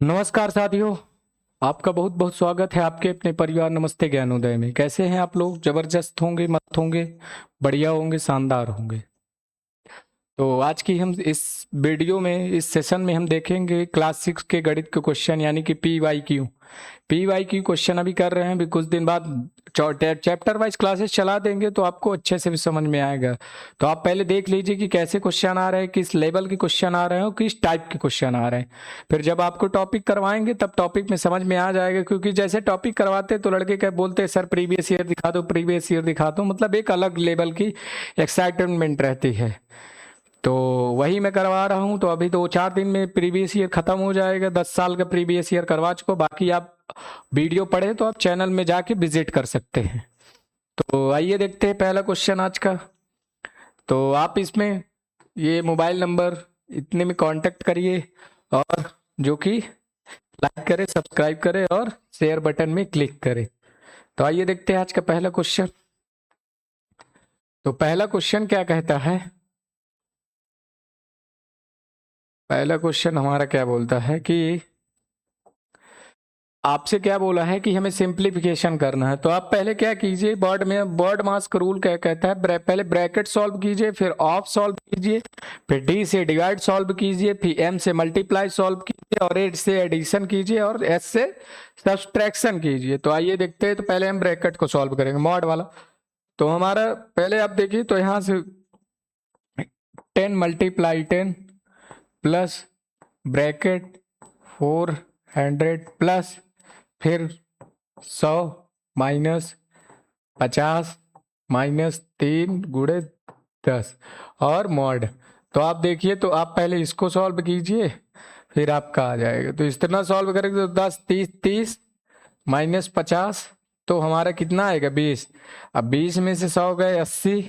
नमस्कार साथियों। आपका बहुत बहुत स्वागत है आपके अपने परिवार नमस्ते ज्ञानोदय में। कैसे हैं आप लोग? जबरदस्त होंगे, मस्त होंगे, बढ़िया होंगे, शानदार होंगे। तो आज की हम इस वीडियो में, इस सेशन में हम देखेंगे क्लास 6 के गणित के क्वेश्चन, यानी कि पी वाई क्यू क्वेश्चन अभी कर रहे हैं। अभी कुछ दिन बाद चैप्टर वाइज क्लासेस चला देंगे तो आपको अच्छे से भी समझ में आएगा। तो आप पहले देख लीजिए कि कैसे क्वेश्चन आ रहे हैं, किस लेवल के क्वेश्चन आ रहे हैं और किस टाइप के क्वेश्चन आ रहे हैं। फिर जब आपको टॉपिक करवाएंगे तब टॉपिक में समझ में आ जाएगा, क्योंकि जैसे टॉपिक करवाते तो लड़के क्या बोलते हैं, सर प्रीवियस ईयर दिखा दो, प्रीवियस ईयर दिखा दो, मतलब एक अलग लेवल की एक्साइटमेंट रहती है। तो वही मैं करवा रहा हूँ। तो अभी 2-4 दिन में प्रीवियस ईयर खत्म हो जाएगा। 10 साल का प्रीवियस ईयर करवा चुको। बाकी आप वीडियो पढ़े तो आप चैनल में जाके विजिट कर सकते हैं। तो आइए देखते हैं पहला क्वेश्चन आज का। तो आप इसमें ये मोबाइल नंबर इतने में कांटेक्ट करिए, और जो कि लाइक करे, सब्सक्राइब करे और शेयर बटन में क्लिक करे। तो आइए देखते हैं आज का पहला क्वेश्चन। तो पहला क्वेश्चन क्या कहता है? पहला क्वेश्चन हमारा क्या बोलता है कि आपसे क्या बोला है कि हमें सिंप्लीफिकेशन करना है। तो आप पहले क्या कीजिए, बर्ड मास्क रूल क्या कहता है, पहले ब्रैकेट सॉल्व कीजिए, फिर ऑफ सॉल्व कीजिए, फिर डी से डिवाइड सॉल्व कीजिए, फिर एम से मल्टीप्लाई सॉल्व कीजिए, और एच से एडिशन कीजिए, और एस से सब्सट्रैक्शन कीजिए। तो आइए देखते हैं। तो पहले हम ब्रैकेट को सॉल्व करेंगे, मॉड वाला। तो हमारा पहले आप देखिए, तो यहां से 10 मल्टीप्लाई 10 प्लस ब्रैकेट 400 प्लस फिर 100 माइनस 50 माइनस 3 × 10 और मॉड। तो आप देखिए, तो आप पहले इसको सॉल्व कीजिए, फिर आपका आ जाएगा। तो इस तरह सॉल्व करेंगे तो 10 30 30 माइनस 50, तो हमारा कितना आएगा 20। अब 20 में से 100 गए 80,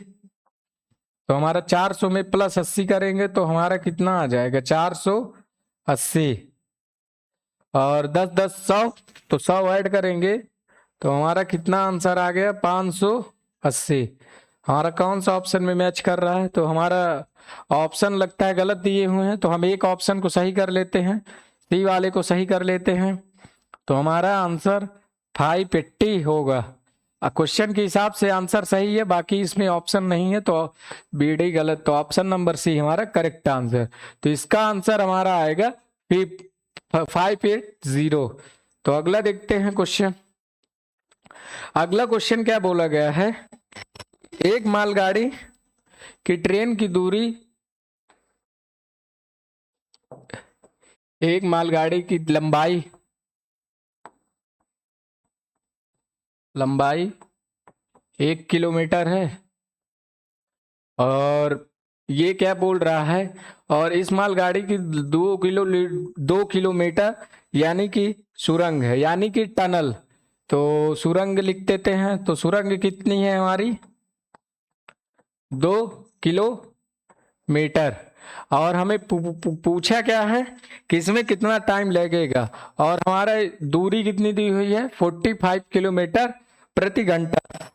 तो हमारा 400 में प्लस 80 करेंगे तो हमारा कितना आ जाएगा 480, और 10 10 100, तो 100 ऐड करेंगे तो हमारा कितना आंसर आ गया 580। हमारा कौन सा ऑप्शन में मैच कर रहा है? तो हमारा ऑप्शन लगता है गलत दिए हुए हैं, तो हम एक ऑप्शन को सही कर लेते हैं, सी वाले को सही कर लेते हैं। तो हमारा आंसर 580 होगा। क्वेश्चन के हिसाब से आंसर सही है, बाकी इसमें ऑप्शन नहीं है तो बी डी गलत। तो ऑप्शन नंबर सी हमारा करेक्ट आंसर। तो इसका आंसर हमारा आएगा 580। तो अगला देखते हैं क्वेश्चन। अगला क्वेश्चन क्या बोला गया है? एक मालगाड़ी की ट्रेन की दूरी, एक मालगाड़ी की लंबाई 1 किलोमीटर है, और ये क्या बोल रहा है, और इस मालगाड़ी की 2 किलोमीटर यानी कि सुरंग है, यानी कि टनल। तो सुरंग लिख देते हैं। तो सुरंग कितनी है हमारी 2 किलोमीटर, और हमें पूछा क्या है कि इसमें कितना टाइम लगेगा, और हमारा दूरी कितनी दी हुई है 45 किलोमीटर प्रति घंटा।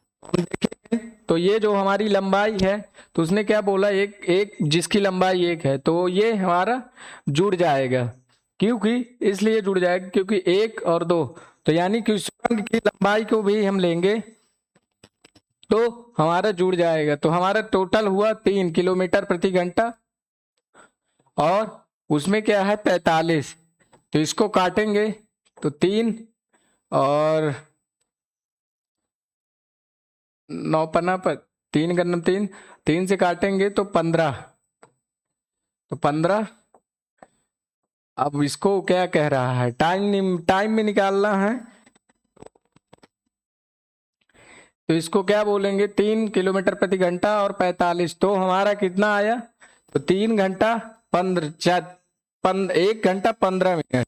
तो ये जो हमारी लंबाई है, तो उसने क्या बोला, एक एक जिसकी लंबाई 1 है, तो ये हमारा जुड़ जाएगा। क्योंकि इसलिए जुड़ जाएगा क्योंकि 1 और 2, तो यानी कि सुरंग की लंबाई को भी हम लेंगे तो हमारा जुड़ जाएगा। तो हमारा टोटल हुआ 3 किलोमीटर प्रति घंटा, और उसमें क्या है 45। तो इसको काटेंगे तो 3 और 9 पन्ना पर 3 गन्नम 3, 3 से काटेंगे तो 15, तो 15। अब इसको क्या कह रहा है, टाइम में निकालना है, तो इसको क्या बोलेंगे 3 किलोमीटर प्रति घंटा और 45। तो हमारा कितना आया, तो 3 घंटा 15 1 घंटा 15 मिनट।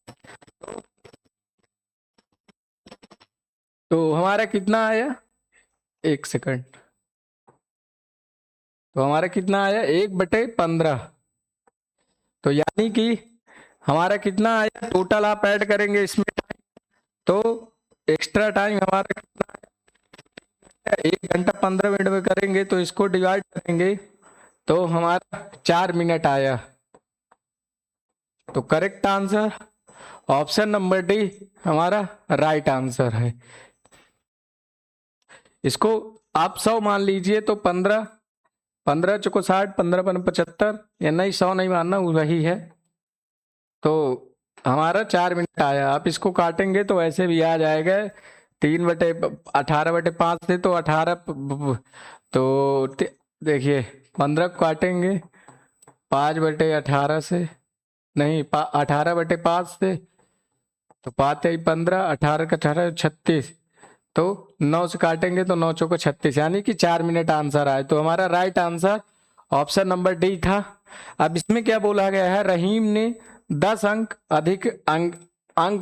तो हमारा कितना आया, 1 सेकंड, तो हमारा कितना आया 1/15। तो यानी कि हमारा कितना आया टोटल, आप ऐड करेंगे इसमें टाइम, तो एक्स्ट्रा टाइम हमारा कितना आया 1 घंटा 15 मिनट में करेंगे, तो इसको डिवाइड करेंगे तो हमारा 4 मिनट आया। तो correct answer option number D हमारा राइट आंसर है। इसको आप 100 मान लीजिए तो 15 15 चौको 60, 15 पन 75, या नहीं 100 नहीं मानना, वही है। तो हमारा 4 मिनट आया। आप इसको काटेंगे तो ऐसे भी आ जाएगा 3/18/5 से, तो 18 तो देखिए 15 को काटेंगे 5/18 से, नहीं 18/5 से, तो 5×15, 18 का 18 36, तो 9 से काटेंगे तो 9 चौको 36, यानी कि 4 मिनट आंसर आए। तो हमारा right answer option number D था। अब इसमें क्या बोला गया है, रहीम ने 10 अंक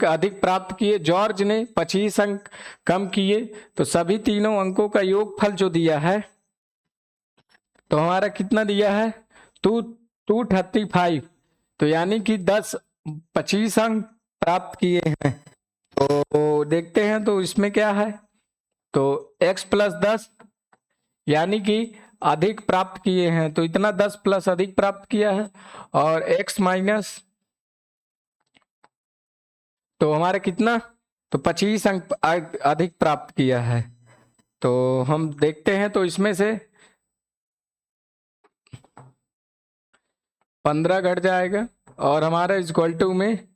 अधिक प्राप्त किए, जॉर्ज ने 25 अंक कम किए, तो सभी तीनों अंकों का योगफल जो दिया है तो हमारा कितना दिया है 235, तो यानी कि 25 अंक प्राप्त किए हैं। तो देखते हैं तो इसमें क्या है, तो x + 10 यानी कि अधिक प्राप्त किए हैं, तो इतना 10 प्लस अधिक प्राप्त किया है, और x माइनस, तो हमारा कितना, तो 25 अंक अधिक प्राप्त किया है। तो हम देखते हैं तो इसमें से 15 घट जाएगा और हमारा इक्वल टू में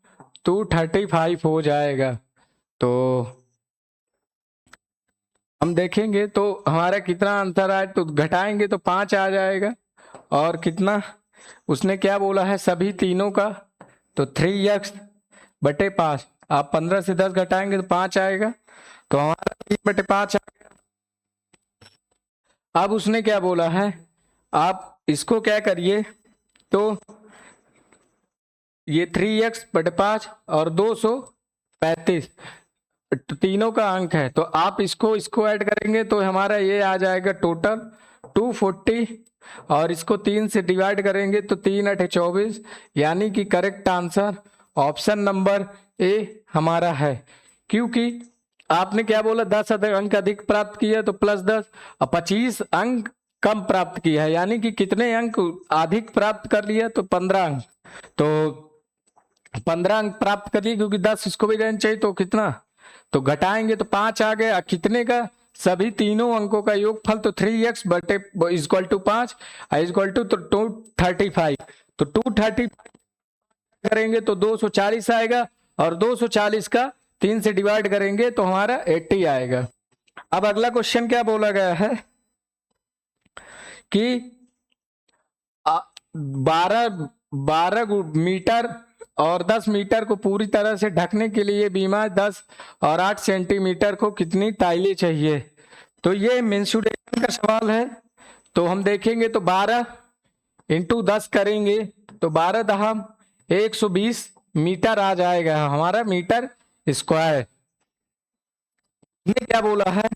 235 हो जाएगा। तो हम देखेंगे तो हमारा कितना आंसर आए, तो घटाएंगे तो 5 आ जाएगा, और कितना उसने क्या बोला है सभी तीनों का, तो 3x/5, आप 15 से 10 घटाएंगे तो 5 आएगा, तो हमारा 3/5 आएगा। अब उसने क्या बोला है, आप इसको क्या करिए, तो ये 3x/5 और 235 तीनों का अंक है, तो आप इसको ऐड करेंगे तो हमारा ये आ जाएगा टोटल 240, और इसको 3 से डिवाइड करेंगे तो 3×8 = 24, यानी कि correct answer option number A हमारा है। क्योंकि आपने क्या बोला 10 अंक अधिक प्राप्त किया तो +10, और 25 अंक कम प्राप्त किया है, यानी कि कितने अंक अधिक प्राप्त कर लिया, तो 15 अंक, तो 15 अंक प्राप्त कर लिए, क्योंकि 10 इसको भी रहना चाहिए, तो कितना, तो घटाएंगे तो 5 आ गया, कितने का, सभी तीनों अंकों का योगफल, तो 3x/5 तो 235, तो 235 करेंगे तो 240 आएगा, और 240 का 3 से डिवाइड करेंगे तो हमारा 80 आएगा। अब अगला क्वेश्चन क्या बोला गया है कि 12 मीटर और 10 मीटर को पूरी तरह से ढकने के लिए बीमा 10 और 8 सेंटीमीटर को कितनी टाइलें चाहिए। तो ये मेंसुरेशन का सवाल है, तो हम देखेंगे तो 12 × 10 करेंगे तो 12×10 120 मीटर आ जाएगा हमारा मीटर स्क्वायर। ने क्या बोला है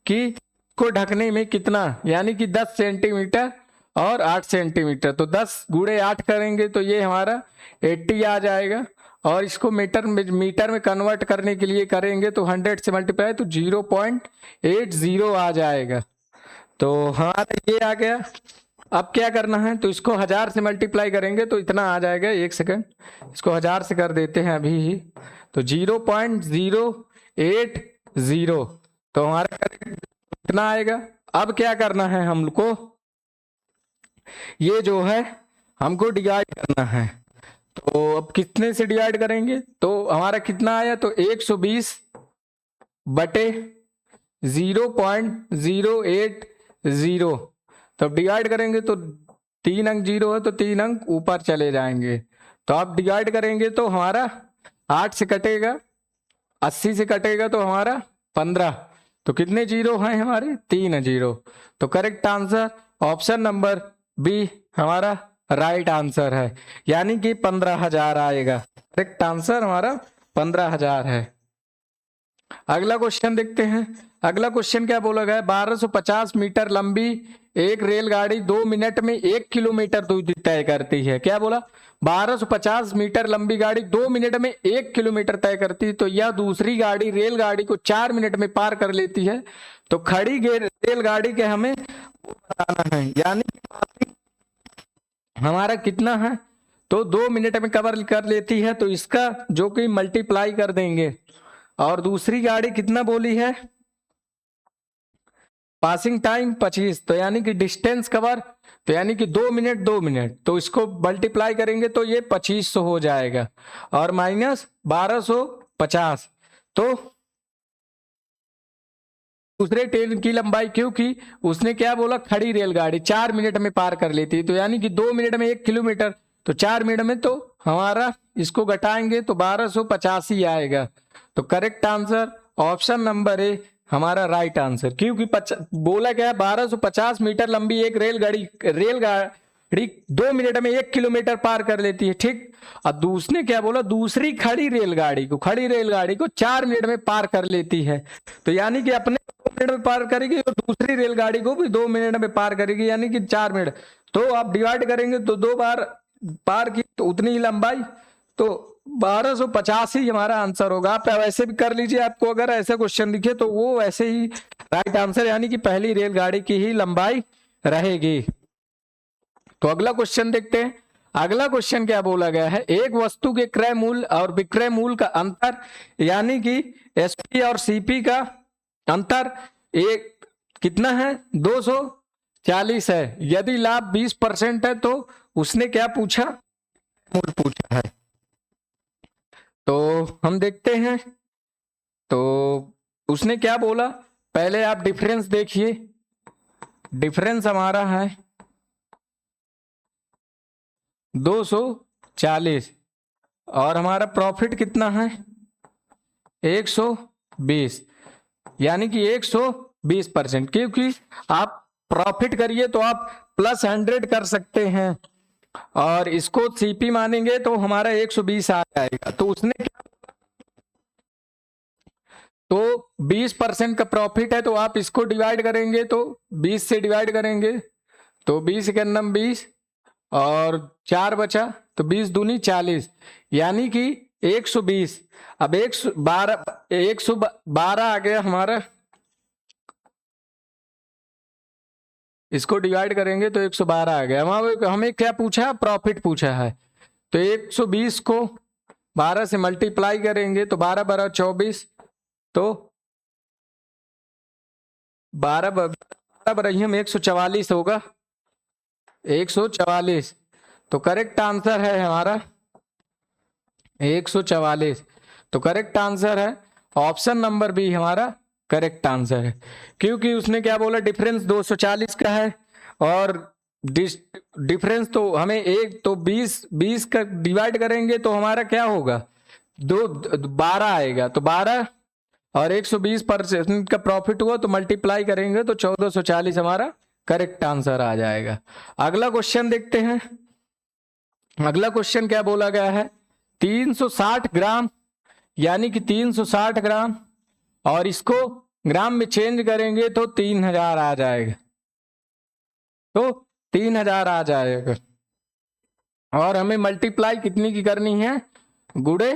कि को ढकने में कितना, यानी कि 10 सेंटीमीटर और 8 सेंटीमीटर, तो 10 × 8 करेंगे तो ये हमारा 80 आ जाएगा, और इसको मीटर में कन्वर्ट करने के लिए करेंगे तो 100 से मल्टीप्लाई तो 0.80 आ जाएगा। तो हमारा ये आ गया। अब क्या करना है, तो इसको 1000 से मल्टीप्लाई करेंगे तो इतना आ जाएगा, 1 सेकंड, इसको 1000 से कर देते हैं अभी ही, तो 0.080, तो हमारा कितना आएगा। अब क्या करना है हमको, ये जो है हमको डिवाइड करना है, तो अब कितने से डिवाइड करेंगे, तो हमारा कितना आया, तो 120/0.080, तो डिवाइड करेंगे तो 3 अंक 0 है तो 3 अंक ऊपर चले जाएंगे, तो आप डिवाइड करेंगे तो हमारा 8 से कटेगा, 80 से कटेगा तो हमारा 15, तो कितने जीरो हैं हमारे, 3 जीरो। तो correct answer option number B हमारा राइट आंसर है, यानी कि 15,000 आएगा। करेक्ट आंसर हमारा 15,000 है। अगला क्वेश्चन देखते हैं। अगला क्वेश्चन क्या बोला गया है, 1250 मीटर लंबी एक रेलगाड़ी 2 मिनट में 1 किलोमीटर दूरी तय करती है। क्या बोला, 1250 मीटर लंबी गाड़ी 2 मिनट में 1 किलोमीटर तय करती है, तो यह दूसरी गाड़ी रेलगाड़ी को 4 मिनट में पार कर लेती है, तो खड़ी रेलगाड़ी के हमें बताना है, यानी हमारा कितना है, तो 2 मिनट में कवर कर लेती है, तो इसका जो कि मल्टीप्लाई कर देंगे। और दूसरी गाड़ी कितना बोली है, पासिंग टाइम 25, तो यानी कि डिस्टेंस कवर, तो यानी कि 2 मिनट 2 मिनट, तो इसको मल्टीप्लाई करेंगे तो ये 2500 हो जाएगा और माइनस 1250, तो दूसरे ट्रेन की लंबाई, क्योंकि उसने क्या बोला, खड़ी रेलगाड़ी 4 मिनट में पार कर लेती है, तो यानी कि 2 मिनट में 1 किलोमीटर, तो 4 मिनट में तो हमारा इसको घटाएंगे तो 1250 ही आएगा। तो correct answer option number A हमारा राइट आंसर, क्योंकि बोला गया 1250 मीटर लंबी एक रेलगाड़ी 2 मिनट में 1 किलोमीटर पार कर लेती है, ठीक। और दूसरे क्या बोला, दूसरी खड़ी रेलगाड़ी को 4 मिनट में पार कर लेती है, तो यानी कि अपने 2 मिनट में पार करेगी और दूसरी रेलगाड़ी को भी 2 मिनट में पार करेगी, यानी कि 4 मिनट। तो आप डिवाइड करेंगे तो 2 बार पार की तो उतनी ही लंबाई, तो 1250 ही हमारा आंसर होगा। आप वैसे भी कर लीजिए, आपको अगर ऐसा क्वेश्चन दिखे तो वो वैसे ही राइट आंसर, यानी कि पहली रेलगाड़ी की ही लंबाई रहेगी। तो अगला क्वेश्चन देखते हैं। अगला क्वेश्चन क्या बोला गया है, एक वस्तु के क्रय मूल्य और विक्रय मूल्य का अंतर, यानी कि एसपी और सीपी का अंतर एक कितना है, 240 है। यदि लाभ 20% है तो उसने क्या पूछा, मूल्य पूछा है। तो हम देखते हैं, तो उसने क्या बोला, पहले आप डिफरेंस देखिए, डिफरेंस हमारा है 240 और हमारा प्रॉफिट कितना है 120, यानी कि 120%, क्योंकि आप प्रॉफिट करिए तो आप +100 कर सकते हैं और इसको सीपी मानेंगे तो हमारा 120 आ जाएगा। तो उसने क्या, तो 20% का प्रॉफिट है तो आप इसको डिवाइड करेंगे तो 20 से डिवाइड करेंगे तो 20 के नम 20 और 4 बचा तो 20 दूनी 40, यानी कि 120। अब 112 आ गया हमारा, इसको डिवाइड करेंगे तो 112 आ गया। हमें क्या पूछा, प्रॉफिट पूछा है, तो 120 को 12 से मल्टीप्लाई करेंगे तो 12 12 24, तो 12 बरहिम 144 होगा, 144। तो करेक्ट आंसर है हमारा 144, तो करेक्ट आंसर है ऑप्शन नंबर बी हमारा करेक्ट आंसर है, क्योंकि उसने क्या बोला, डिफरेंस 240 का है और डिफरेंस तो हमें एक तो 20 का डिवाइड करेंगे तो हमारा क्या होगा, 12 आएगा, तो 12 और 120% का प्रॉफिट हुआ तो मल्टीप्लाई करेंगे तो 1440 हमारा करेक्ट आंसर आ जाएगा। अगला क्वेश्चन देखते हैं। अगला क्वेश्चन क्या बोला गया है, 360 ग्राम, यानी कि 360 ग्राम और इसको ग्राम में चेंज करेंगे तो 3000 आ जाएगा, तो 3000 आ जाएगा और हमें मल्टीप्लाई कितनी की करनी है, गुणे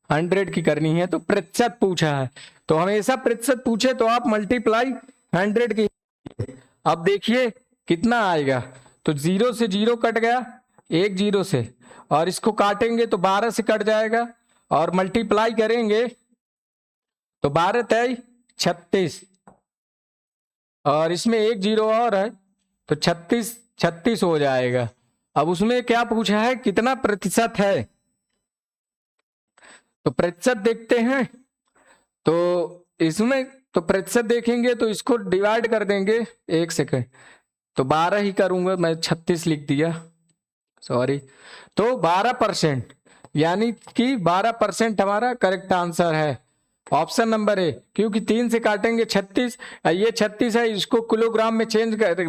100 की करनी है, तो प्रतिशत पूछा है, तो हमेशा प्रतिशत पूछे तो आप मल्टीप्लाई 100 की। अब देखिए कितना आएगा, तो 0 से 0 कट गया, 1 0 से, और इसको काटेंगे तो 12 से कट जाएगा और मल्टीप्लाई करेंगे तो 12 तय 36 और इसमें 1 0 और है तो 36 हो जाएगा। अब उसमें क्या पूछा है, कितना प्रतिशत है, तो प्रतिशत देखते हैं, तो इसमें तो प्रतिशत देखेंगे तो इसको डिवाइड कर देंगे, 1 सेकंड, तो 12 ही करूंगा मैं, 36 लिख दिया, सॉरी, तो 12%, यानी कि 12% हमारा करेक्ट आंसर है ऑप्शन नंबर ए, क्योंकि 3 से काटेंगे 36, ये 36 है, इसको किलोग्राम में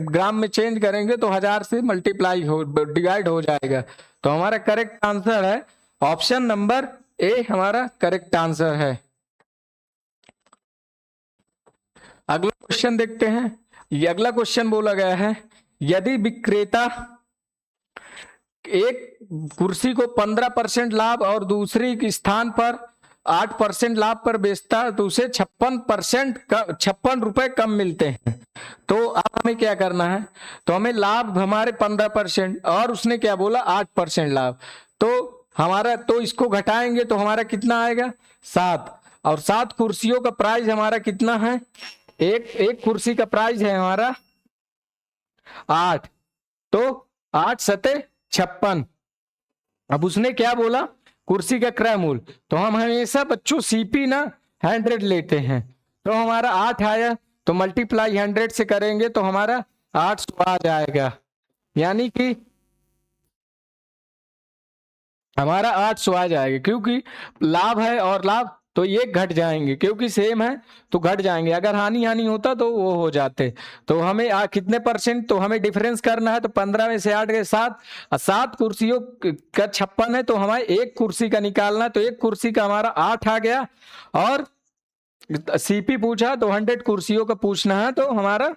ग्राम में चेंज करेंगे तो 1000 से मल्टीप्लाई डिवाइड हो जाएगा, तो हमारा करेक्ट आंसर है ऑप्शन नंबर ए हमारा करेक्ट आंसर है। अगला क्वेश्चन देखते हैं। ये अगला क्वेश्चन बोला गया है, यदि विक्रेता एक कुर्सी को 15% लाभ और दूसरी के स्थान पर 8% लाभ पर बेचता है तो उसे 56 रुपए कम मिलते हैं। तो अब हमें क्या करना है, तो हमें लाभ हमारे 15% और उसने क्या बोला 8% लाभ, तो हमारा तो इसको घटाएंगे तो हमारा कितना आएगा 7, और 7 कुर्सियों का प्राइस हमारा कितना है, एक कुर्सी का प्राइस है हमारा 8, तो 8 सते 56। अब उसने क्या बोला कुर्सी का क्रय मूल्य, तो हम हमेशा बच्चों सीपी ना 100 लेते हैं, तो हमारा 8 आया तो मल्टीप्लाई 100 से करेंगे तो हमारा 800 आ जाएगा, यानी कि हमारा 800 आ जाएगा, क्योंकि लाभ है और लाभ तो ये घट जाएंगे, क्योंकि सेम है तो घट जाएंगे, अगर हानि हानि होता तो वो हो जाते। तो हमें कितने परसेंट, तो हमें डिफरेंस करना है, तो 15 में से 8 गए 7, 7 कुर्सियों का 56 है तो हमारे एक कुर्सी का निकालना है, तो एक कुर्सी का हमारा 8 आ गया, और सीपी पूछा तो 100 कुर्सियों का पूछना है, तो हमारा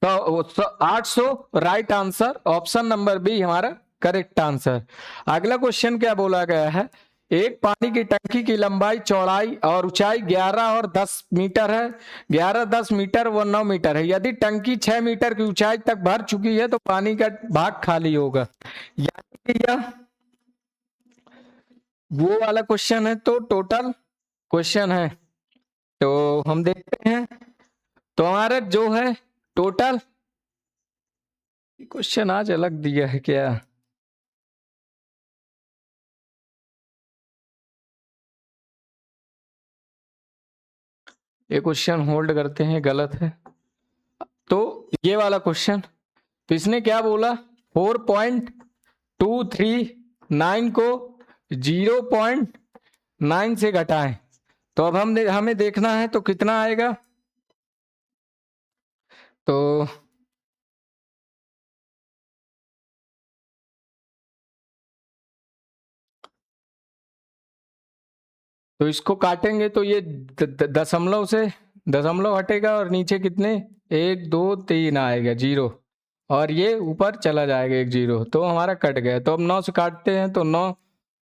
तो 800 right answer, option number B हमारा करेक्ट आंसर। अगला क्वेश्चन क्या बोला गया है, एक पानी की टंकी की लंबाई चौड़ाई और ऊंचाई 11 और 10 मीटर है, 11 10 मीटर व 9 मीटर है, यदि टंकी 6 मीटर की ऊंचाई तक भर चुकी है तो पानी का भाग खाली होगा, यानी कि यह वो वाला क्वेश्चन है, तो टोटल क्वेश्चन है, तो हम देखते हैं, तो हमारा जो है टोटल क्वेश्चन आज अलग दिया है क्या, ये क्वेश्चन होल्ड करते हैं, गलत है, तो ये वाला क्वेश्चन, तो इसने क्या बोला 4.239 को 0.9 से घटाएं, तो अब हमें देखना है तो कितना आएगा, तो इसको काटेंगे तो ये दशमलव से दशमलव हटेगा और नीचे कितने 1 2 3 आएगा 0, और ये ऊपर चला जाएगा 1 0, तो हमारा कट गया, तो अब 9 से काटते हैं, तो 9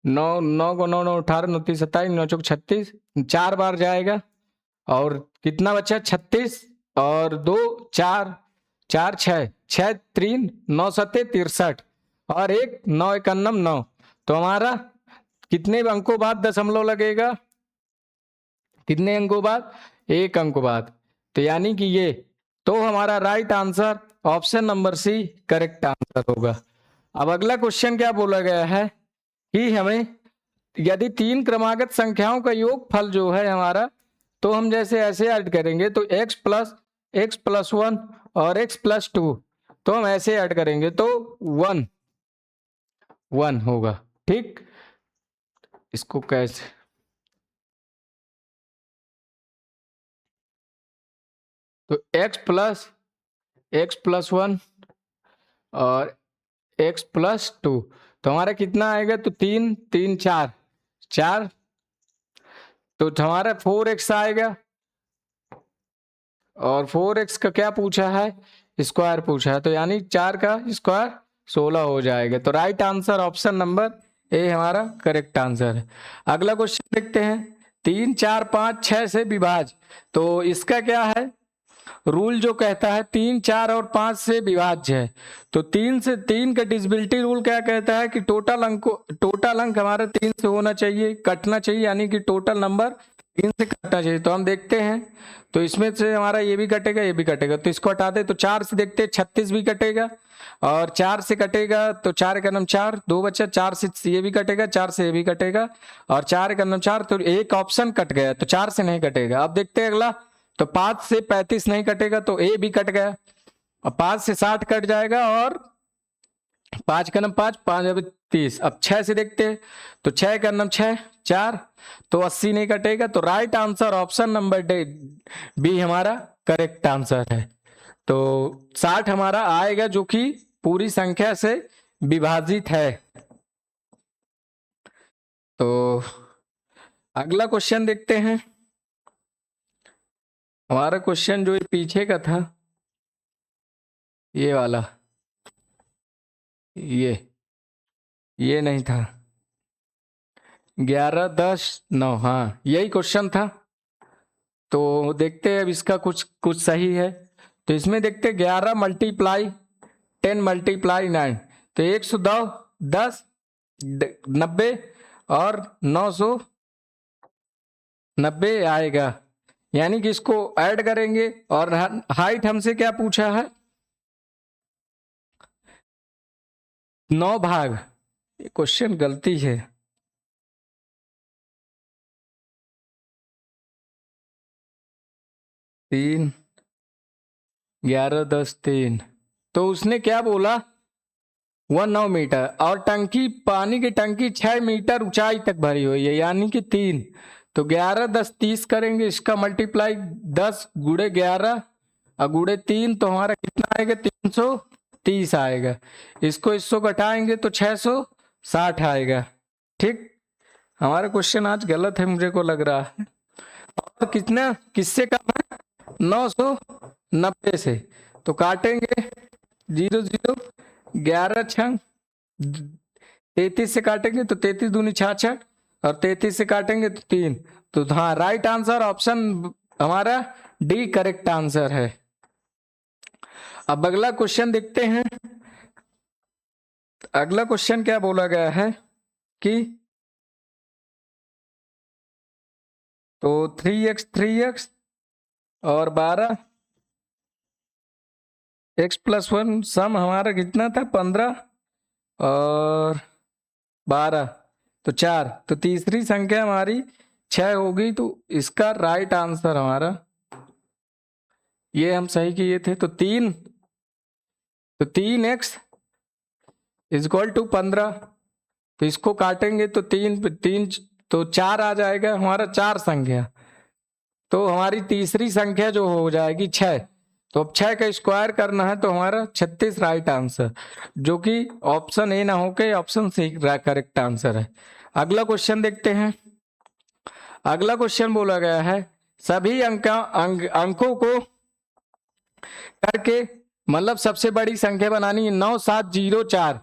9 9 को 9 9 18 9 3 27 9 चौक 36, 4 बार जाएगा, और कितना बचा 36, और 2 4 4 6 6 3 9 सत्ते 63, और 1 9 91 9, तो हमारा कितने अंकों बाद दशमलव लगेगा, कितने अंकों बाद 1 अंक बाद, तो यानी कि ये, तो हमारा right answer option number C correct answer होगा। अब अगला क्वेश्चन क्या बोला गया है कि हमें यदि 3 क्रमागत संख्याओं का योगफल जो है हमारा, तो हम जैसे ऐसे ऐड करेंगे, तो x प्लस 1 और x प्लस 2, तो हम ऐसे ऐड करेंगे तो 1 1 होगा, ठीक, इसको कैसे, तो x प्लस 1 और x प्लस 2, तो हमारा कितना आएगा, तो 3 3 4 4, तो हमारा 4x आएगा, और 4x का क्या पूछा है, स्क्वायर पूछा है, तो यानी 4 का स्क्वायर 16 हो जाएगा, तो right answer option number A हमारा करेक्ट आंसर है। अगला क्वेश्चन देखते हैं, 3 4 5 6 से विभाज्य, तो इसका क्या है, रूल जो कहता है 3 4 और 5 से विभाज्य है, तो 3 का डिविजिबिलिटी रूल क्या कहता है कि टोटल अंक हमारा 3 से होना चाहिए, कटना चाहिए, यानी कि टोटल नंबर 3 से कटना चाहिए, तो हम देखते हैं, तो इसमें से हमारा ये भी कटेगा ये भी कटेगा, तो इसको हटा दे, तो 4 से देखते हैं 36 भी कटेगा, और 4 से कटेगा तो 4 का नम 4 2 बच्चा, 4 से ये भी कटेगा 4 से ये भी कटेगा, और 4 का नम 4, तो एक ऑप्शन कट गया, तो 4 से नहीं कटेगा। अब देखते हैं अगला, तो 5 से 35 नहीं कटेगा, तो ए भी कट गया, और 5 से 60 कट जाएगा, और 5 का नम 5 5 अब 30, अब 6 से देखते हैं, तो 6 का नम 6 4, तो 80 नहीं कटेगा, तो right answer option number B हमारा करेक्ट आंसर है, तो 60 हमारा आएगा जो कि पूरी संख्या से विभाजित है। तो अगला क्वेश्चन देखते हैं, हमारा क्वेश्चन जो पीछे का था ये वाला, ये नहीं था, 11 10 9, हाँ यही क्वेश्चन था। तो देखते हैं अब इसका कुछ कुछ सही है। तो इसमें देखते 11 मल्टीप्लाई 10 मल्टीप्लाई 9, तो 110 10 90 और 990 आएगा। यानी कि इसको ऐड करेंगे और हाइट हमसे क्या पूछा है, 9 भाग। ये क्वेश्चन गलती है, 3 11 10 3, तो उसने क्या बोला 19 मीटर, और टंकी पानी की टंकी 6 मीटर ऊंचाई तक भरी हुई है, यानी कि 3। तो 11 10 30 करेंगे, इसका मल्टीप्लाई 10 गुड़े 11 और गुड़े 3, तो हमारा कितना आएगा 330 आएगा। इसको इसको घटाएंगे तो 660 आएगा। ठीक, हमारा क्वेश्चन आज गलत है मुझे को लग रहा है। और कितना किससे कम है, 990 से। तो काटेंगे 0 0, 11 छंग 33 से काटेंगे तो 33 दूनी 66, और 33 से काटेंगे तो 3। तो हाँ, राइट आंसर ऑप्शन हमारा डी करेक्ट आंसर है। अब अगला क्वेश्चन देखते हैं। अगला क्वेश्चन क्या बोला गया है कि तो 3x और 12 x + 1 सम हमारा कितना था 15 और 12, तो 4। तो तीसरी संख्या हमारी 6 होगी। तो इसका राइट आंसर हमारा, ये हम सही किए थे, तो 3x = 15। तो इसको काटेंगे तो 3 तो 4 आ जाएगा हमारा, 4 संख्या। तो हमारी तीसरी संख्या जो हो जाएगी 6। तो अब 6 का स्क्वायर करना है, तो हमारा 36 राइट आंसर, जो कि ऑप्शन ए ना होके ऑप्शन सी करेक्ट आंसर है। अगला क्वेश्चन देखते हैं। अगला क्वेश्चन बोला गया है सभी अंकों को करके, मतलब सबसे बड़ी संख्या बनानी है 9704।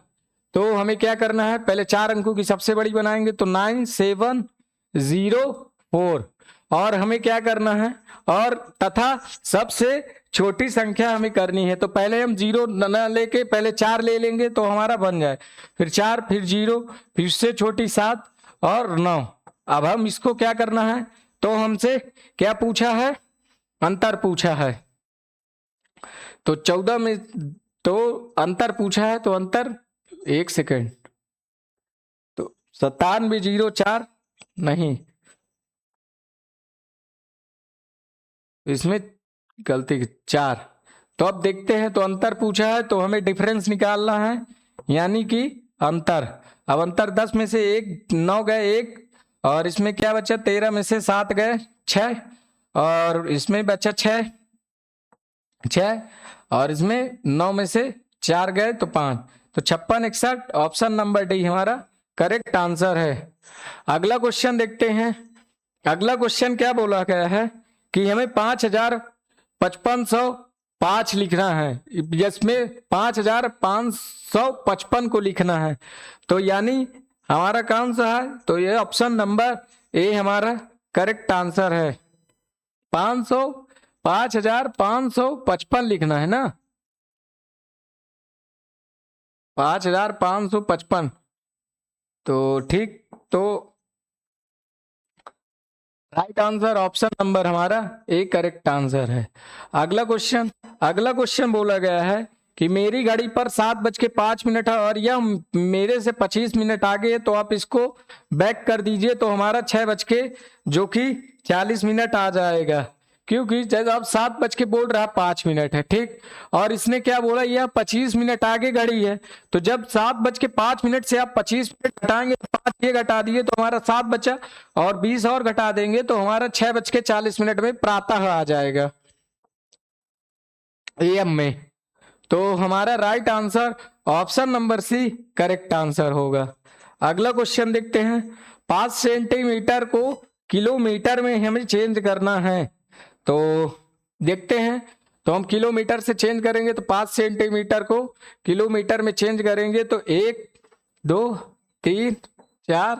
तो हमें क्या करना है, पहले 4 अंकों की सबसे बड़ी बनाएंगे तो 9704, और हमें क्या करना है, और तथा सबसे छोटी संख्या हमें करनी है। तो पहले हम 0 न लेके पहले 4 ले लेंगे तो हमारा बन जाए, फिर 4 फिर 0 फिर उससे छोटी 7 और 9। अब हम इसको क्या करना है, तो हमसे क्या पूछा है, अंतर पूछा है। तो 14 में तो अंतर पूछा है, तो अंतर 1 सेकेंड, तो 9704 नहीं, इसमें गलती 4। तो अब देखते हैं, तो अंतर पूछा है तो हमें डिफरेंस निकालना है, यानी कि अंतर। अब अंतर 10 में से 1 9 गए 1, और इसमें क्या बचा 13 में से 7 गए 6, और इसमें बचा 6, और इसमें 9 में से 4 गए तो 5। तो 56 61, ऑप्शन नंबर डी हमारा करेक्ट आंसर है। अगला क्वेश्चन देखते हैं। अगला क्वेश्चन क्या बोला गया है कि हमें 5555 लिखना है, जिसमें 5555 को लिखना है। तो यानी हमारा कौन सा है, तो ये ऑप्शन नंबर ए हमारा करेक्ट आंसर है। 5555 लिखना है ना, 5555। तो ठीक, तो राइट आंसर ऑप्शन नंबर हमारा ए करेक्ट आंसर है। अगला क्वेश्चन बोला गया है कि मेरी घड़ी पर 7:05 है और यह मेरे से 25 मिनट आगे है, तो आप इसको बैक कर दीजिए, तो हमारा 6:40 आ जाएगा। क्योंकि जब आप 7 बोल रहा 5 मिनट है, ठीक, और इसने क्या बोला, यह 25 मिनट आगे घड़ी है। तो जब 7:05 से आप 25 मिनट घटाएंगे तो 5 ये घटा दिए तो हमारा 7 बचा, और 20 और घटा देंगे तो हमारा 6:40 में प्रातः आ जाएगा एएम में। तो हमारा right answer option number C correct answer होगा। अगला क्वेश्चन देखते हैं। 5 सेंटीमीटर को किलोमीटर में हमें चेंज करना है, तो देखते हैं। तो हम किलोमीटर से चेंज करेंगे, तो 5 सेंटीमीटर को किलोमीटर में चेंज करेंगे तो 1 2 3 4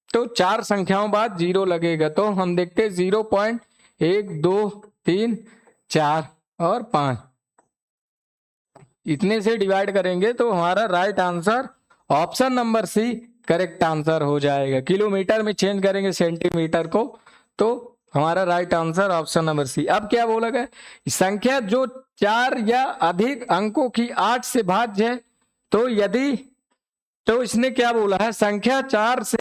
तो 4 संख्याओं बाद 0 लगेगा। तो हम देखते हैं 0.1 2 3 4 और 5 इतने से डिवाइड करेंगे तो हमारा right answer option number C correct answer हो जाएगा। किलोमीटर में चेंज करेंगे सेंटीमीटर को, तो हमारा right answer option number C. अब क्या बोला गया, संख्या जो 4 या अधिक अंकों की 8 से भाज्य है, तो यदि, तो इसने क्या बोला है, संख्या 4 से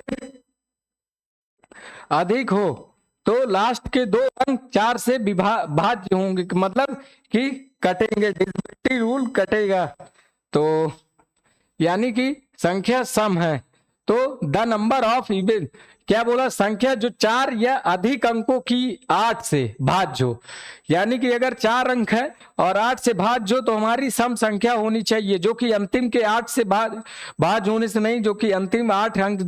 अधिक हो तो लास्ट के 2 अंक 4 से भाज्य होंगे, मतलब कि कटेंगे, डिविजिबिलिटी रूल कटेगा। तो यानी कि संख्या सम है, तो द नंबर ऑफ इवन, क्या बोला, संख्या जो 4 या अधिक अंकों की 8 से भाज्य हो, यानी कि अगर 4 अंक है और 8 से भाज्य हो तो हमारी सम संख्या होनी चाहिए, जो कि अंतिम के 8 से भाज्य होने से नहीं, जो कि अंतिम 8 अंक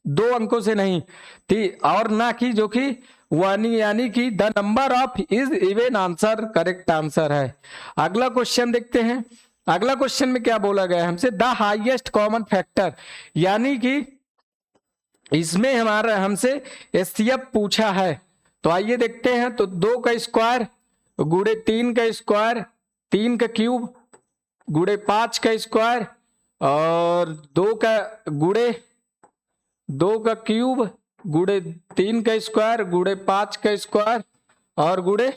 2 अंकों से नहीं थी, और ना कि जो कि यानी कि the number of is even answer correct answer है। अगला क्वेश्चन देखते हैं। अगला क्वेश्चन में क्या बोला गया है हमसे, द हाईएस्ट कॉमन फैक्टर, यानी कि इसमें हमारा हमसे एचसीएफ पूछा है। तो आइए देखते हैं। तो 2 का स्क्वायर गुणे 3 का स्क्वायर, 3 का क्यूब गुणे 5 का स्क्वायर, और 2 का गुणे 2 का क्यूब गुणे 3 का स्क्वायर गुणे 5 का स्क्वायर और गुणे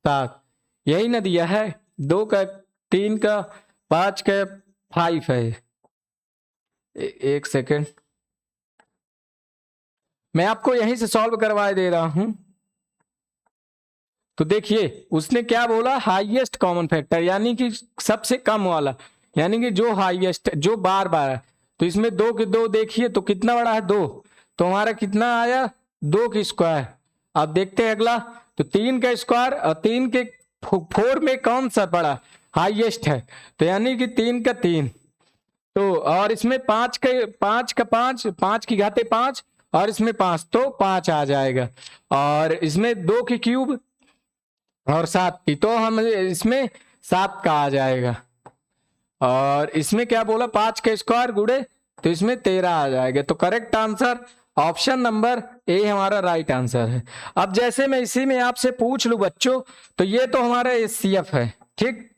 7, यही ना दिया है। 2 का 3 का 5 का 5 है। एक सेकेंड, मैं आपको यहीं से सॉल्व करवा दे रहा हूं। तो देखिए उसने क्या बोला, हाईएस्ट कॉमन फैक्टर, यानी कि सबसे कम वाला, यानी कि जो हाईएस्ट जो बार बार है। तो इसमें 2 के 2 देखिए तो कितना बड़ा है 2, तो हमारा कितना आया 2 की स्क्वायर। अब देखते हैं अगला, तो 3 का स्क्वायर और 3 के 4 में कौन सा बड़ा हाईएस्ट है, तो यानी कि 3 का 3। तो और इसमें 5 का 5 की घाते 5 और इसमें 5, तो 5 आ जाएगा। और इसमें 2 की क्यूब और 7 की, तो हम इसमें 7 का आ जाएगा। और इसमें क्या बोला 5 का स्क्वायर गुणे, तो इसमें 13 आ जाएगा। तो correct answer option number A हमारा राइट आंसर है। अब जैसे मैं इसी में आपसे पूछ लूं बच्चों, तो ये तो हमारा एचसीएफ है, ठीक,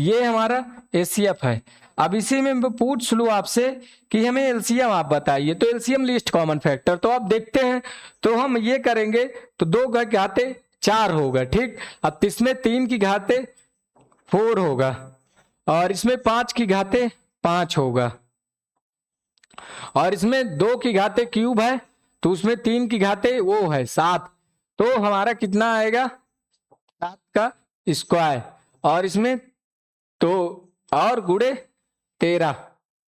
ये हमारा एचसीएफ है। अब इसी में मैं पूछ लूं आपसे कि हमें एलसीएम आप बताइए, तो एलसीएम लीस्ट कॉमन फैक्टर, तो आप देखते हैं। तो हम ये करेंगे, तो 2 का घाते 4 होगा, ठीक। अब इसमें 3 की घाते 4 होगा और इसमें 5 की घाते 5 होगा और इसमें 2 की घाते क्यूब है, तो उसमें 3 की घाते वो है 7, तो हमारा कितना आएगा 7 का स्क्वायर और इसमें तो और गुणे 13,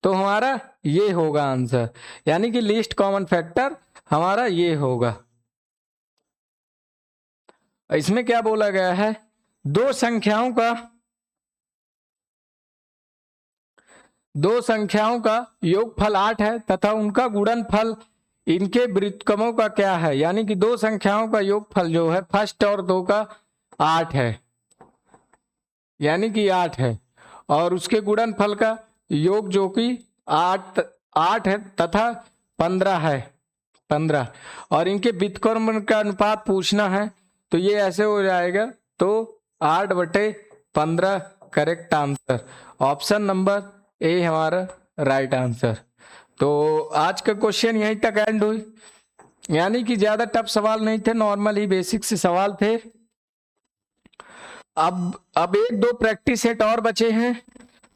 तो हमारा ये होगा आंसर, यानी कि लीस्ट कॉमन फैक्टर हमारा ये होगा। इसमें क्या बोला गया है, 2 संख्याओं का योगफल 8 है तथा उनका गुणनफल इनके व्युत्क्रमों का क्या है, यानी कि 2 संख्याओं का योगफल जो है फर्स्ट और 2 का 8 है, यानी कि 8 है, और उसके गुणनफल का योग जो कि 8 है तथा 15 है, 15, और इनके व्युत्क्रम का अनुपात पूछना है। तो ये ऐसे हो जाएगा, तो 8/15 correct answer, option number A हमारा राइट आंसर। तो आज का क्वेश्चन यहीं तक एंड हुई, यानी कि ज्यादा टफ सवाल नहीं थे, नॉर्मल ही बेसिक से सवाल थे। अब 1-2 प्रैक्टिस सेट और बचे हैं,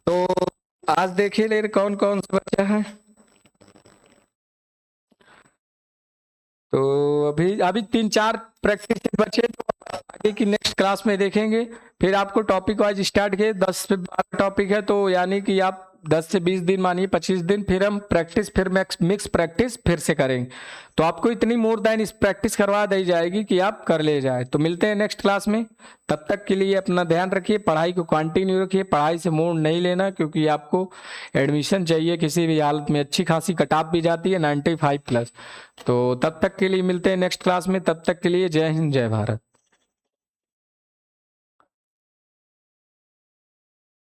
तो आज देखिए ले कौन कौन सा बचा है। तो अभी 3-4 प्रैक्टिस सेट बचे, तो आगे की नेक्स्ट क्लास में देखेंगे। फिर आपको टॉपिक वाइज स्टार्ट किए, 10 से 12 टॉपिक है, तो यानी कि आप 10 से 20 दिन मानिए 25 दिन, फिर हम प्रैक्टिस, फिर मिक्स प्रैक्टिस फिर से करेंगे। तो आपको इतनी मोर देन इस प्रैक्टिस करवा दी जाएगी कि आप कर ले जाए। तो मिलते हैं नेक्स्ट क्लास में, तब तक के लिए अपना ध्यान रखिए, पढ़ाई को कंटिन्यू रखिए, पढ़ाई से मोड़ नहीं लेना, क्योंकि आपको एडमिशन चाहिए किसी भी हालत में, अच्छी खासी कटऑफ भी जाती है 95+। तो तब तक के लिए मिलते हैं नेक्स्ट क्लास में, तब तक के लिए जय हिंद जय भारत।